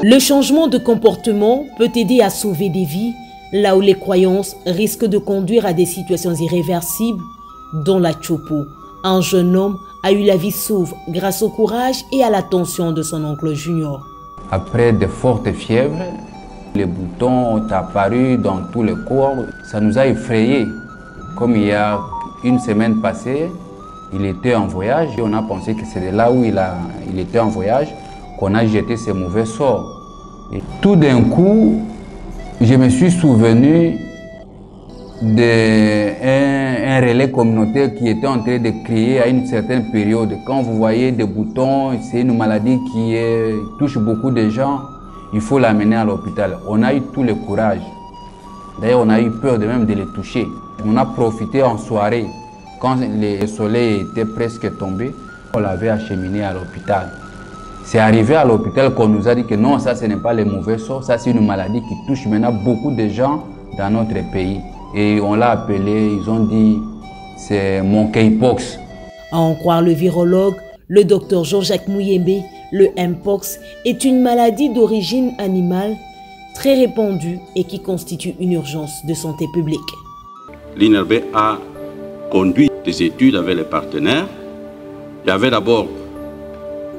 Le changement de comportement peut aider à sauver des vies, là où les croyances risquent de conduire à des situations irréversibles. Dans la Chopo, un jeune homme a eu la vie sauve grâce au courage et à l'attention de son oncle Junior. Après de fortes fièvres, les boutons ont apparu dans tout le corps. Ça nous a effrayés. Comme il y a une semaine passée, il était en voyage et on a pensé que c'est de là où il était en voyage qu'on a jeté ces mauvais sorts. Et tout d'un coup, je me suis souvenu d'un relais communautaire qui était en train de crier à une certaine période. Quand vous voyez des boutons, c'est une maladie qui touche beaucoup de gens, il faut l'amener à l'hôpital. On a eu tout le courage. D'ailleurs, on a eu peur de même de les toucher. On a profité en soirée, quand le soleil était presque tombé, on l'avait acheminé à l'hôpital. C'est arrivé à l'hôpital qu'on nous a dit que non, ça ce n'est pas les mauvais sorts, ça c'est une maladie qui touche maintenant beaucoup de gens dans notre pays. Et on l'a appelé, ils ont dit, c'est monkeypox. À en croire le virologue, le docteur Jean-Jacques Mouyembe, le Mpox est une maladie d'origine animale très répandue et qui constitue une urgence de santé publique. L'INRB a conduit des études avec les partenaires. Il y avait d'abord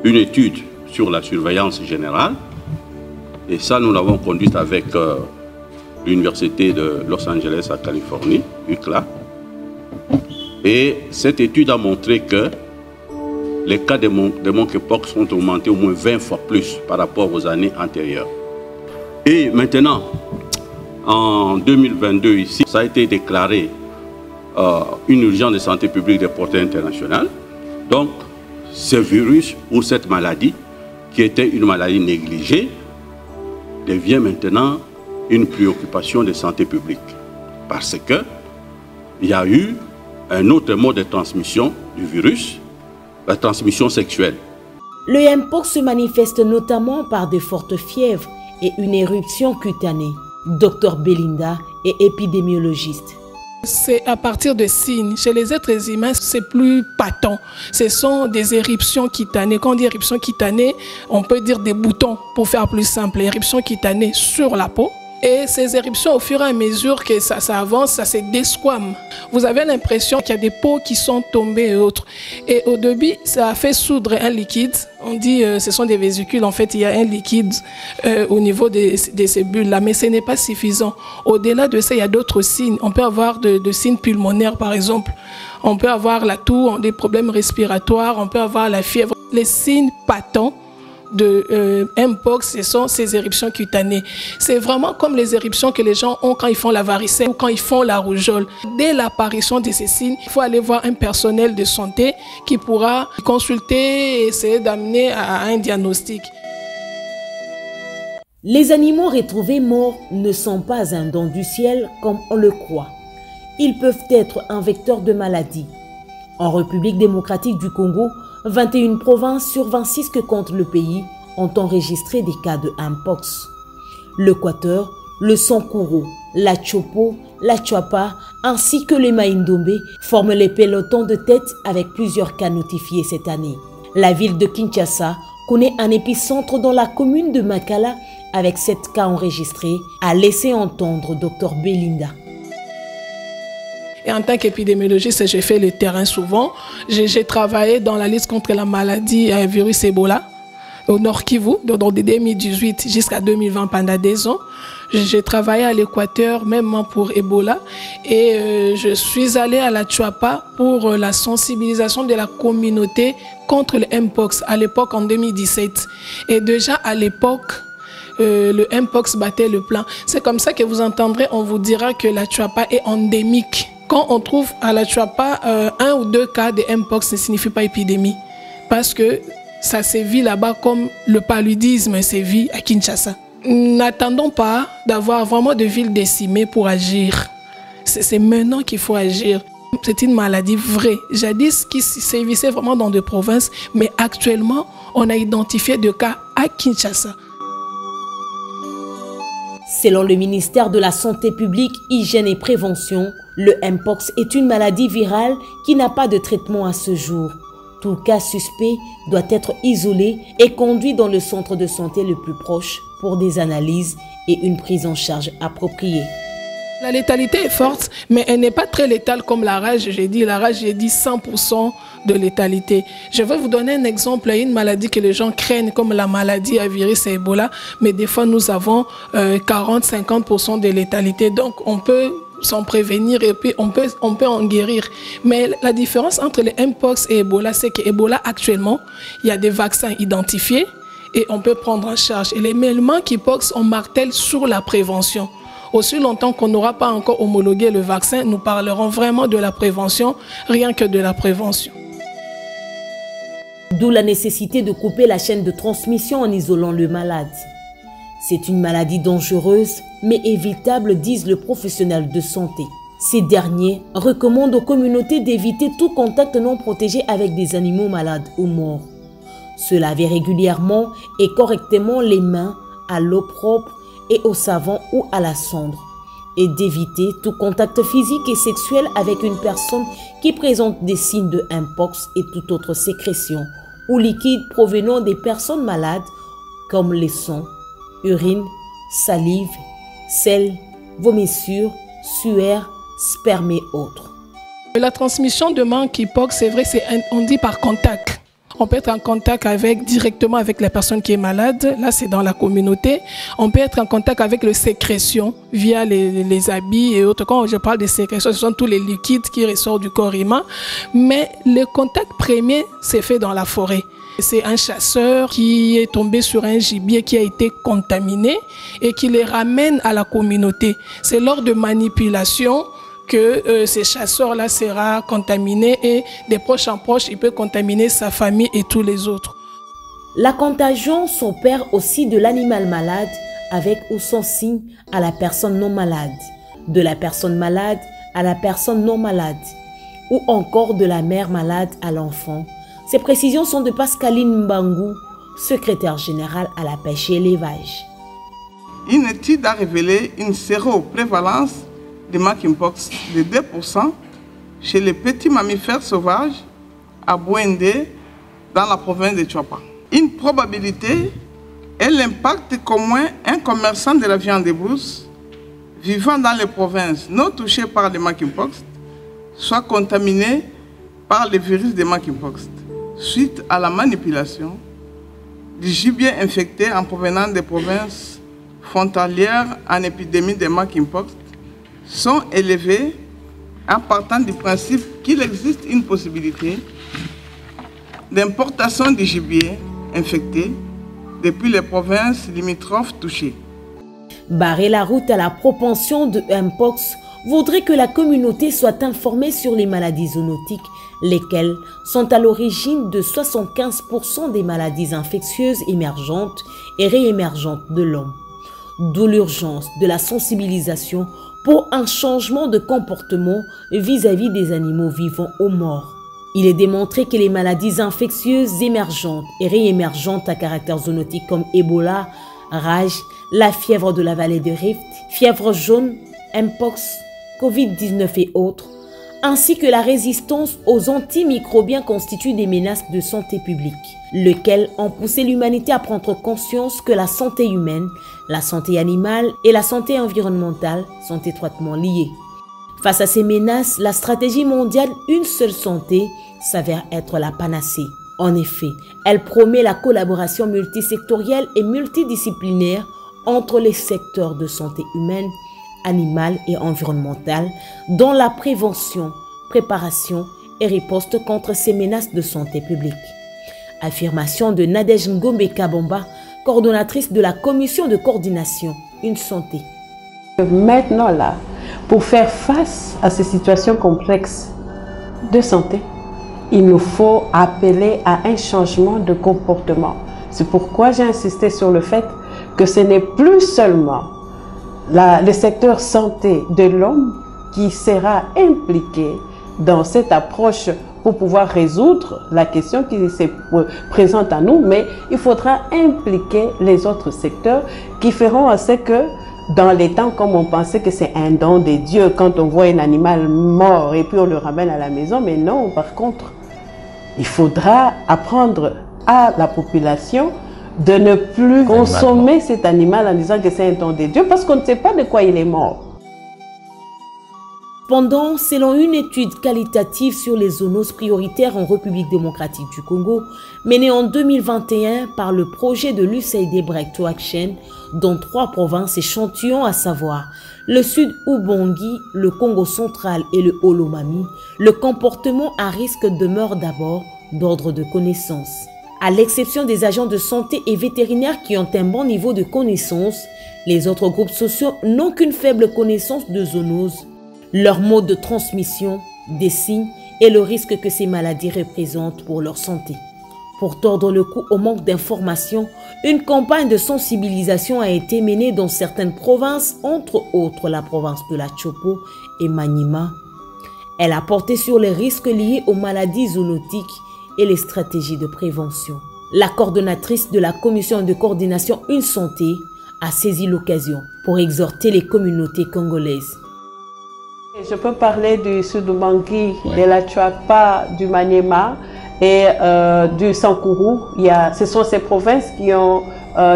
une étude sur la surveillance générale, et ça nous l'avons conduite avec l'Université de Los Angeles à Californie, UCLA. Et cette étude a montré que les cas de monkeypox ont augmenté au moins 20 fois plus par rapport aux années antérieures. Et maintenant, en 2022 ici, ça a été déclaré une urgence de santé publique de portée internationale. Donc, ce virus ou cette maladie, qui était une maladie négligée, devient maintenant une préoccupation de santé publique. Parce qu'il y a eu un autre mode de transmission du virus, la transmission sexuelle. Le Mpox se manifeste notamment par de fortes fièvres et une éruption cutanée. Dr Belinda est épidémiologiste. C'est à partir de signes. Chez les êtres humains, c'est plus patent. Ce sont des éruptions cutanées. Quand on dit éruption cutanée, on peut dire des boutons pour faire plus simple. Éruption cutanée sur la peau. Et ces éruptions, au fur et à mesure que ça avance, ça se desquame. Vous avez l'impression qu'il y a des peaux qui sont tombées et autres. Et au début, ça a fait soudre un liquide. On dit ce sont des vésicules. En fait, il y a un liquide au niveau de ces bulles-là. Mais ce n'est pas suffisant. Au-delà de ça, il y a d'autres signes. On peut avoir de signes pulmonaires, par exemple. On peut avoir la toux, des problèmes respiratoires. On peut avoir la fièvre. Les signes patents de Mpox, ce sont ces éruptions cutanées. C'est vraiment comme les éruptions que les gens ont quand ils font la varicelle ou quand ils font la rougeole. Dès l'apparition de ces signes, il faut aller voir un personnel de santé qui pourra consulter et essayer d'amener à un diagnostic. Les animaux retrouvés morts ne sont pas un don du ciel comme on le croit. Ils peuvent être un vecteur de maladie. En République démocratique du Congo, 21 provinces sur 26 que compte le pays ont enregistré des cas de Mpox. L'Équateur, le Sankuru, la Chopo, la Chouapa ainsi que les Maïndombe forment les pelotons de tête avec plusieurs cas notifiés cette année. La ville de Kinshasa connaît un épicentre dans la commune de Makala avec 7 cas enregistrés, a laissé entendre Dr Belinda. Et en tant qu'épidémiologiste, j'ai fait le terrain souvent. J'ai travaillé dans la lutte contre la maladie virus Ebola au Nord Kivu, de 2018 jusqu'à 2020 pendant 2 ans. J'ai travaillé à l'Équateur, même pour Ebola. Et je suis allée à la Chouapa pour la sensibilisation de la communauté contre le Mpox, à l'époque en 2017. Et déjà à l'époque, le Mpox battait le plein. C'est comme ça que vous entendrez, on vous dira que la Chouapa est endémique. Quand on trouve à la Chouapa 1 ou 2 cas de Mpox, ça ne signifie pas épidémie. Parce que ça sévit là-bas comme le paludisme sévit à Kinshasa. N'attendons pas d'avoir vraiment de villes décimées pour agir. C'est maintenant qu'il faut agir. C'est une maladie vraie. Jadis qui sévissait vraiment dans des provinces, mais actuellement, on a identifié des cas à Kinshasa. Selon le ministère de la Santé publique, Hygiène et Prévention, le Mpox est une maladie virale qui n'a pas de traitement à ce jour. Tout cas suspect doit être isolé et conduit dans le centre de santé le plus proche pour des analyses et une prise en charge appropriée. La létalité est forte, mais elle n'est pas très létale comme la rage. J'ai dit 100% de létalité. Je vais vous donner un exemple. Il y a une maladie que les gens craignent comme la maladie à virus et Ebola, mais des fois nous avons 40-50% de létalité. Donc on peut s'en prévenir et puis on peut en guérir. Mais la différence entre les Mpox et Ebola, c'est qu'Ebola actuellement, il y a des vaccins identifiés et on peut prendre en charge. Et les monkeypox, on martèle sur la prévention. Aussi longtemps qu'on n'aura pas encore homologué le vaccin, nous parlerons vraiment de la prévention, rien que de la prévention. D'où la nécessité de couper la chaîne de transmission en isolant le malade. C'est une maladie dangereuse, mais évitable, disent les professionnels de santé. Ces derniers recommandent aux communautés d'éviter tout contact non protégé avec des animaux malades ou morts. Se laver régulièrement et correctement les mains à l'eau propre et au savon ou à la cendre, et d'éviter tout contact physique et sexuel avec une personne qui présente des signes de Mpox et toute autre sécrétion ou liquide provenant des personnes malades comme les sangs, urine, salive, sel, vomissures, sueur, sperme et autres. La transmission de monkeypox, c'est vrai, on dit par contact. On peut être en contact directement avec la personne qui est malade. Là, c'est dans la communauté. On peut être en contact avec les sécrétions via les habits et autres. Quand je parle des sécrétions, ce sont tous les liquides qui ressortent du corps humain. Mais le contact premier, c'est fait dans la forêt. C'est un chasseur qui est tombé sur un gibier qui a été contaminé et qui les ramène à la communauté. C'est lors de manipulation que ces chasseurs-là sera contaminé et de proche en proche, il peut contaminer sa famille et tous les autres. La contagion s'opère aussi de l'animal malade avec ou sans signe à la personne non malade, de la personne malade à la personne non malade ou encore de la mère malade à l'enfant. Ces précisions sont de Pascaline Mbangou, secrétaire générale à la pêche et l'élevage. Une étude a révélé une séroprévalence de monkeypox de 2% chez les petits mammifères sauvages à Bouendé, dans la province de Tchouapa. Une probabilité est l'impact qu'au moins un commerçant de la viande de brousse vivant dans les provinces non touchées par le monkeypox soit contaminé par le virus de monkeypox suite à la manipulation du gibier infecté en provenance des provinces frontalières en épidémie de monkeypox sont élevés en partant du principe qu'il existe une possibilité d'importation du gibier infecté depuis les provinces limitrophes touchées. Barrer la route à la propension de Mpox voudrait que la communauté soit informée sur les maladies zoonotiques, lesquelles sont à l'origine de 75% des maladies infectieuses émergentes et réémergentes de l'homme. D'où l'urgence de la sensibilisation pour un changement de comportement vis-à-vis des animaux vivants ou morts. Il est démontré que les maladies infectieuses émergentes et réémergentes à caractère zoonotique comme Ebola, rage, la fièvre de la vallée de Rift, fièvre jaune, Mpox, Covid-19 et autres, ainsi que la résistance aux antimicrobiens constituent des menaces de santé publique, lesquelles ont poussé l'humanité à prendre conscience que la santé humaine, la santé animale et la santé environnementale sont étroitement liées. Face à ces menaces, la stratégie mondiale Une seule santé s'avère être la panacée. En effet, elle promet la collaboration multisectorielle et multidisciplinaire entre les secteurs de santé humaine, animale et environnementale dans la prévention, préparation et riposte contre ces menaces de santé publique. Affirmation de Nadège Ngombe Kabomba, coordonnatrice de la commission de coordination Une santé. Maintenant là, pour faire face à ces situations complexes de santé, il nous faut appeler à un changement de comportement. C'est pourquoi j'ai insisté sur le fait que ce n'est plus seulement le secteur santé de l'homme qui sera impliqué dans cette approche pour pouvoir résoudre la question qui se présente à nous, mais il faudra impliquer les autres secteurs qui feront à ce que dans les temps, comme on pensait que c'est un don de Dieu, quand on voit un animal mort et puis on le ramène à la maison, mais non, par contre, Il faudra apprendre à la population de ne plus consommer cet animal en disant que c'est un don de Dieu parce qu'on ne sait pas de quoi il est mort. Cependant, selon une étude qualitative sur les zoonoses prioritaires en République démocratique du Congo, menée en 2021 par le projet de l'USAID Breakthrough Action, dans 3 provinces échantillons, à savoir le Sud Ubangi, le Congo central et le Haut-Lomami, le comportement à risque demeure d'abord d'ordre de connaissance. À l'exception des agents de santé et vétérinaires qui ont un bon niveau de connaissance, les autres groupes sociaux n'ont qu'une faible connaissance de zoonoses, leur mode de transmission, des signes et le risque que ces maladies représentent pour leur santé. Pour tordre le cou au manque d'informations, une campagne de sensibilisation a été menée dans certaines provinces, entre autres la province de la Chopo et Maniema. Elle a porté sur les risques liés aux maladies zoonotiques et les stratégies de prévention. La coordonnatrice de la commission de coordination Une Santé a saisi l'occasion pour exhorter les communautés congolaises. Je peux parler du Sud-Ubangi, de la Chuapa, du Maniema et du Sankourou. Ce sont ces provinces qui ont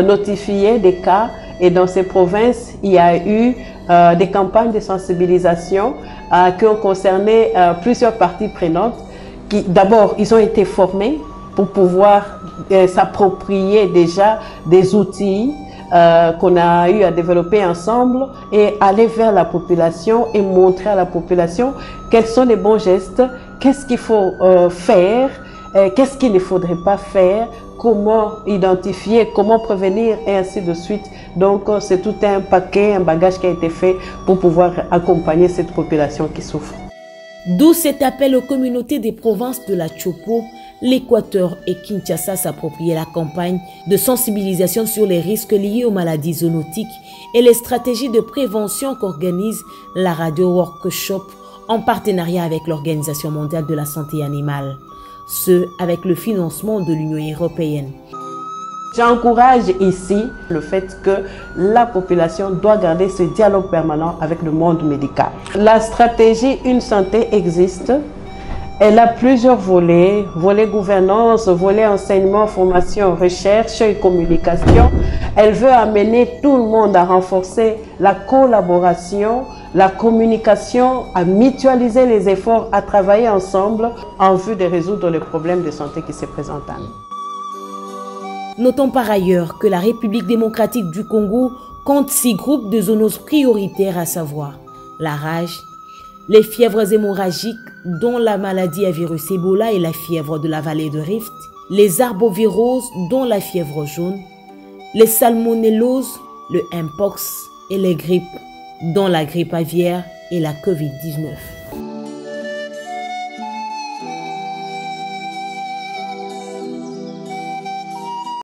notifié des cas et dans ces provinces, il y a eu des campagnes de sensibilisation qui ont concerné plusieurs parties prenantes. D'abord, ils ont été formés pour pouvoir s'approprier déjà des outils qu'on a eu à développer ensemble et aller vers la population et montrer à la population quels sont les bons gestes, qu'est-ce qu'il faut faire, qu'est-ce qu'il ne faudrait pas faire, comment identifier, comment prévenir et ainsi de suite. Donc c'est tout un paquet, un bagage qui a été fait pour pouvoir accompagner cette population qui souffre. D'où cet appel aux communautés des provinces de la Chopo, l'Équateur et Kinshasa s'approprier la campagne de sensibilisation sur les risques liés aux maladies zoonotiques et les stratégies de prévention qu'organise la Radio Workshop en partenariat avec l'Organisation mondiale de la santé animale, ce avec le financement de l'Union européenne. J'encourage ici le fait que la population doit garder ce dialogue permanent avec le monde médical. La stratégie Une Santé existe. Elle a plusieurs volets, volet gouvernance, volet enseignement, formation, recherche et communication. Elle veut amener tout le monde à renforcer la collaboration, la communication, à mutualiser les efforts, à travailler ensemble en vue de résoudre les problèmes de santé qui se présentent à nous. Notons par ailleurs que la République démocratique du Congo compte 6 groupes de zoonoses prioritaires, à savoir la rage, les fièvres hémorragiques dont la maladie à virus Ebola et la fièvre de la vallée de Rift, les arboviroses dont la fièvre jaune, les salmonelloses, le mpox et les grippes dont la grippe aviaire et la Covid-19.